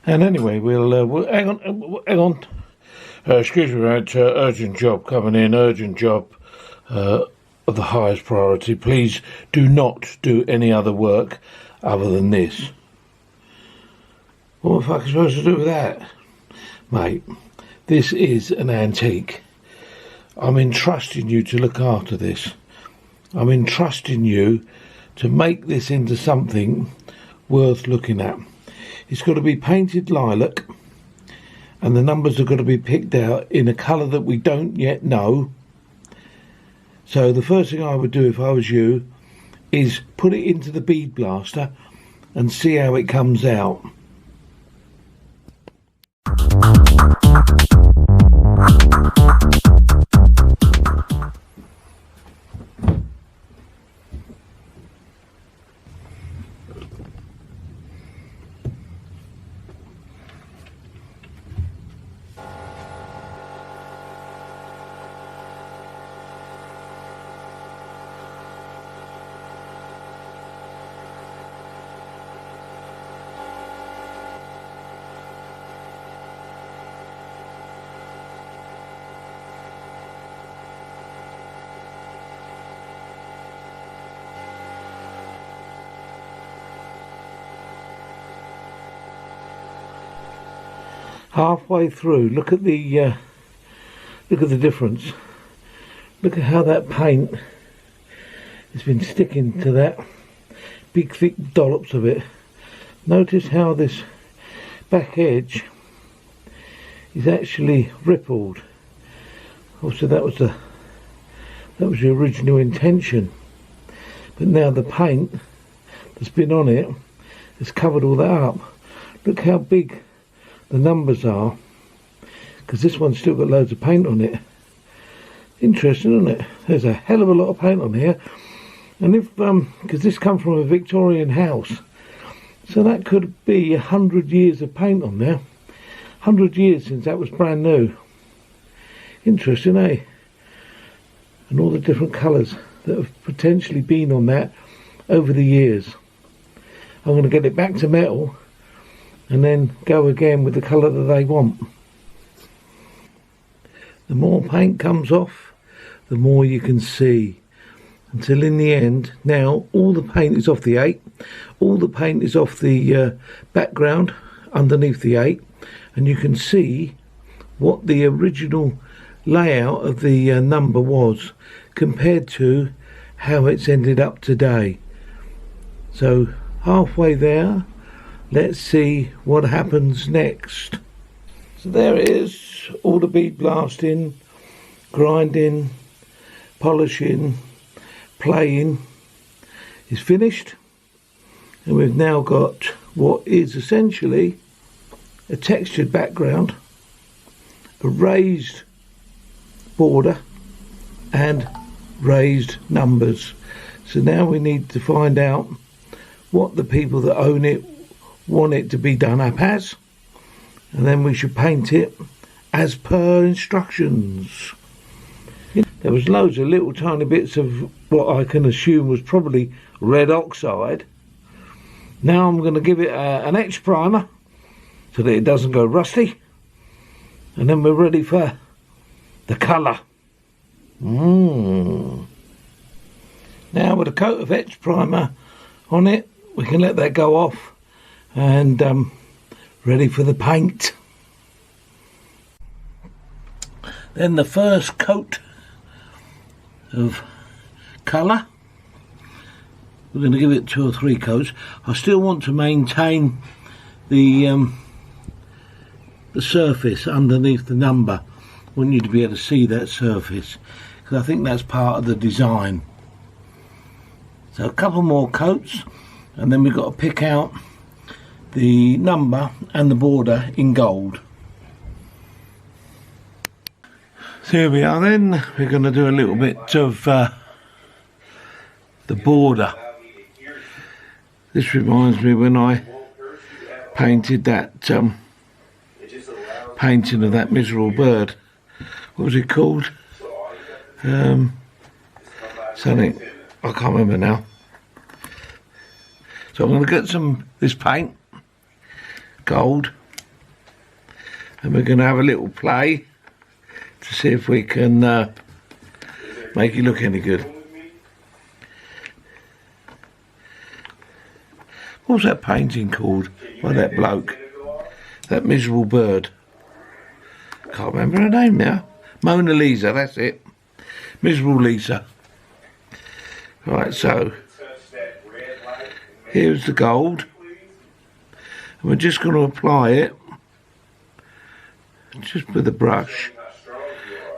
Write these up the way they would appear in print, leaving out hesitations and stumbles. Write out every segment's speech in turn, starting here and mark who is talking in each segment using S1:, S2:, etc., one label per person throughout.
S1: And anyway, we'll hang on. Excuse me, mate. Urgent job coming in. Urgent job of the highest priority. Please do not do any other work other than this. What the fuck am I supposed to do with that? Mate, this is an antique. I'm entrusting you to look after this. I'm entrusting you to make this into something worth looking at. It's got to be painted lilac, and the numbers are going to be picked out in a colour that we don't yet know. So the first thing I would do if I was you is put it into the bead blaster and see how it comes out. Halfway through, look at the difference. Look at how that paint has been sticking to that big thick dollops of it. Notice how this back edge is actually rippled. Also, that was the original intention, but now the paint that's been on it has covered all that up. Look how big the numbers are, because this one's still got loads of paint on it. Interesting, isn't it? There's a hell of a lot of paint on here, and if because this comes from a Victorian house, so that could be 100 years of paint on there. 100 years since that was brand new. Interesting, eh? And all the different colours that have potentially been on that over the years. I'm going to get it back to metal and then go again with the colour that they want. The more paint comes off, the more you can see, until in the end, now all the paint is off the 8, all the paint is off the background underneath the 8, and you can see what the original layout of the number was compared to how it's ended up today. So halfway there, let's see what happens next. So there it is, all the bead blasting, grinding, polishing, playing is finished, and we've now got what is essentially a textured background, a raised border and raised numbers. So now we need to find out what the people that own it want it to be done up as, and then we should paint it as per instructions. There was loads of little tiny bits of what I can assume was probably red oxide. Now I'm going to give it an etch primer so that it doesn't go rusty, and then we're ready for the colour. Now with a coat of etch primer on it, we can let that go off, and ready for the paint. Then the first coat of colour, we're going to give it 2 or 3 coats. I still want to maintain the surface underneath the number. I want you to be able to see that surface, because I think that's part of the design. So a couple more coats, and then we've got to pick out the number and the border in gold. So here we are then. We're going to do a little bit of the border. This reminds me when I painted that painting of that miserable bird. What was it called? Something, I can't remember now. So I'm going to get this paint, gold, And we're going to have a little play to see if we can make it look any good. What was that painting called by that bloke? That miserable bird. Can't remember her name now. Mona Lisa, that's it. Miserable Lisa. Right, so here's the gold. And we're just going to apply it just with a brush,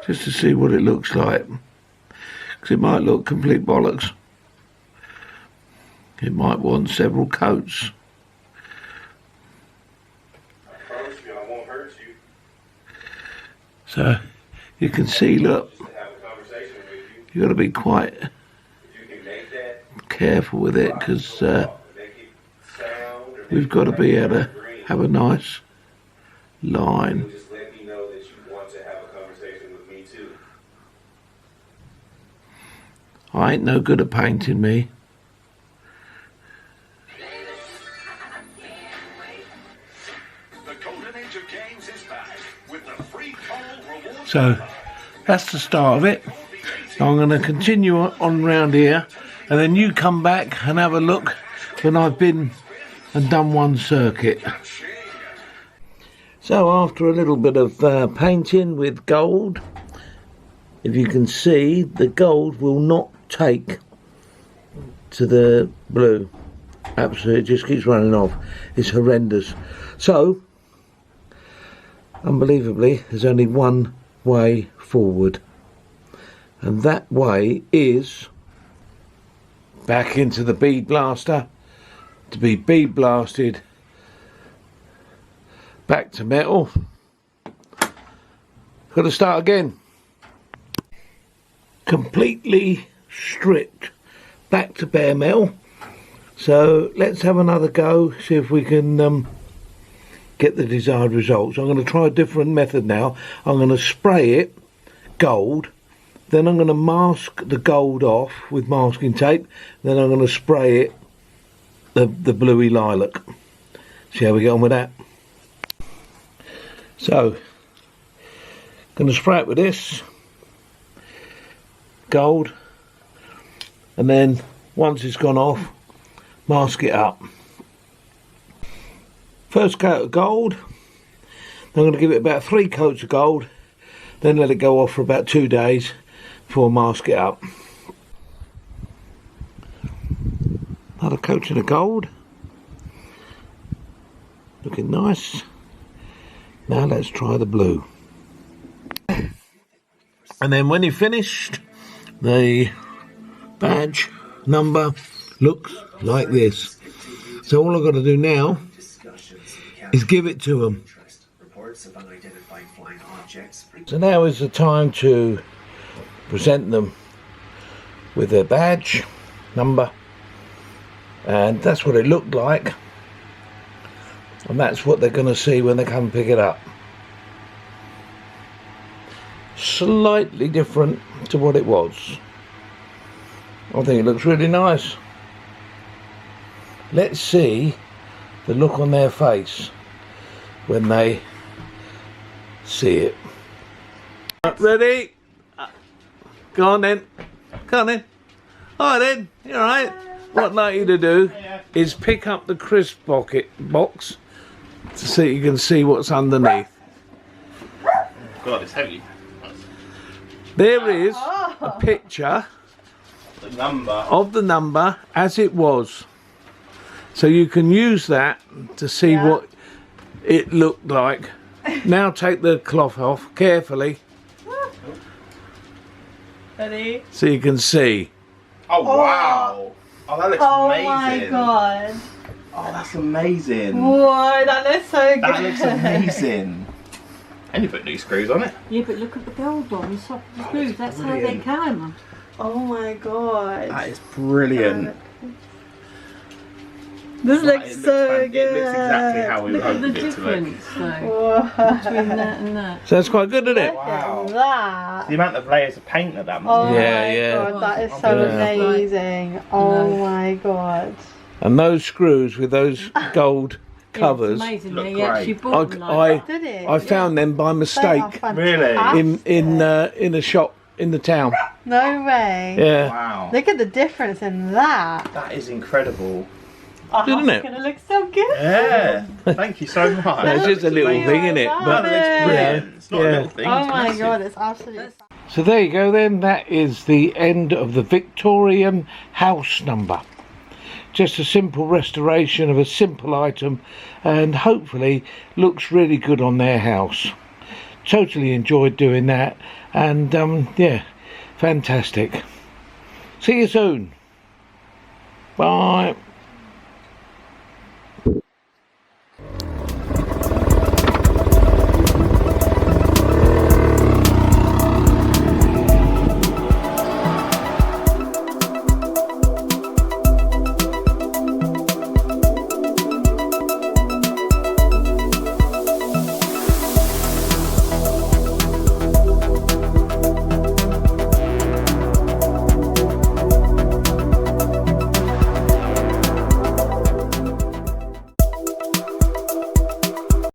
S1: just to see what it looks like. Because it might look complete bollocks. It might want several coats. So you can see, look, you've got to be quite careful with it, because we've got to be able to have a nice line. I ain't no good at painting, me. So that's the start of it. I'm going to continue on round here, and then you come back and have a look when I've been and done one circuit. So after a little bit of painting with gold, if you can see, the gold will not take to the blue. Absolutely, it just keeps running off. It's horrendous. So unbelievably, there's only one way forward, and that way is back into the bead blaster to be bead blasted back to metal. Got to start again. Completely stripped back to bare metal. So let's have another go, see if we can get the desired results. I'm going to try a different method now. I'm going to spray it gold, then I'm going to mask the gold off with masking tape, then I'm going to spray it the bluey lilac. See how we get on with that. So going to spray it with this gold, and then once it's gone off, mask it up. First coat of gold, I'm going to give it about 3 coats of gold, then let it go off for about 2 days before I mask it up. Another coating of gold, looking nice. Now let's try the blue. And then when you're finished, the badge number looks like this. So all I've got to do now is give it to them. So now is the time to present them with their badge number, and that's what it looked like, and that's what they're going to see when they come pick it up. Slightly different to what it was. I think it looks really nice. Let's see the look on their face when they see it. Ready? Go on then. Come on then. Alright then, you alright? What I'd like you to do is pick up the crisp box to see you can see what's underneath.
S2: God, it's heavy.
S1: There is a picture of the number as it was. So you can use that to see what it looked like. Now take the cloth off carefully.
S3: Ready?
S1: So you can see.
S2: Oh wow! Oh, that looks amazing.
S3: Oh my god.
S2: Oh, that's amazing.
S3: Whoa, that looks so good.
S2: That looks amazing. And you put new screws on it.
S4: Yeah, but look at the gold one, the soft screws, that's how they came.
S3: Oh my god.
S2: That is brilliant.
S3: This looks so good.
S2: It looks exactly how we
S4: Look at the
S2: wanted it to look.
S4: difference though,
S3: Whoa.
S4: between that and that.
S1: So that's quite good, isn't it?
S2: Wow.
S3: That.
S2: The amount of layers of paint that
S3: Oh
S2: must be.
S1: Yeah,
S3: my
S1: yeah.
S3: god, that is so
S1: Yeah.
S3: amazing. Oh my god.
S1: And those screws with those gold covers.
S4: It's amazing.
S2: Look
S4: He actually
S2: great.
S4: bought them like
S3: Did it?
S1: I found them by
S3: They are
S1: mistake
S2: Really?
S1: in a shop in the town.
S3: No way.
S1: Yeah,
S2: Wow.
S3: Look at the difference in that.
S2: That is incredible.
S1: Isn't it?
S3: It's gonna look so good.
S2: Yeah. Thank you so much.
S1: It's just a little
S3: Amazing.
S1: thing, isn't it?
S3: I
S2: No,
S3: love
S2: it looks
S3: it.
S2: brilliant. It's not
S1: Yeah.
S2: a little thing.
S3: Oh
S2: it's
S3: my
S2: massive.
S3: god, it's absolutely.
S1: So there you go then, that is the end of the Victorian house number. Just a simple restoration of a simple item, and hopefully looks really good on their house. Totally enjoyed doing that, and yeah, fantastic. See you soon. Bye.